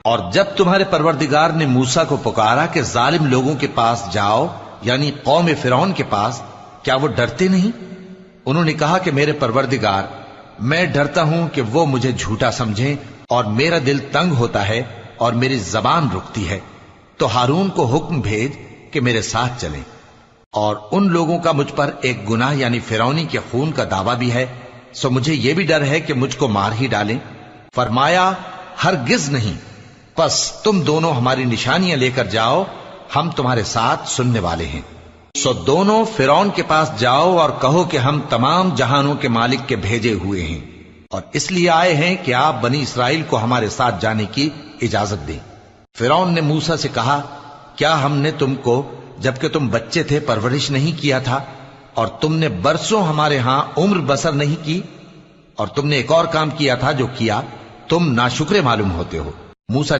اور جب تمہارے پروردگار نے موسیٰ کو پکارا کہ ظالم لوگوں کے پاس جاؤ، یعنی قوم فرعون کے پاس، کیا وہ ڈرتے نہیں؟ انہوں نے کہا کہ میرے پروردگار، میں ڈرتا ہوں کہ وہ مجھے جھوٹا سمجھیں، اور میرا دل تنگ ہوتا ہے اور میری زبان رکتی ہے، تو ہارون کو حکم بھیج کہ میرے ساتھ چلیں۔ اور ان لوگوں کا مجھ پر ایک گناہ یعنی فرعونی کے خون کا دعویٰ بھی ہے، سو مجھے یہ بھی ڈر ہے کہ مجھ کو مار ہی ڈالیں۔ فرمایا ہرگز نہیں، پس تم دونوں ہماری نشانیاں لے کر جاؤ، ہم تمہارے ساتھ سننے والے ہیں۔ سو دونوں فرعون کے پاس جاؤ اور کہو کہ ہم تمام جہانوں کے مالک کے بھیجے ہوئے ہیں، اور اس لیے آئے ہیں کہ آپ بنی اسرائیل کو ہمارے ساتھ جانے کی اجازت دیں۔ فرعون نے موسیٰ سے کہا، کیا ہم نے تم کو جبکہ تم بچے تھے پرورش نہیں کیا تھا، اور تم نے برسوں ہمارے ہاں عمر بسر نہیں کی؟ اور تم نے ایک اور کام کیا تھا جو کیا، تم ناشکرے معلوم ہوتے ہو۔ موسیٰ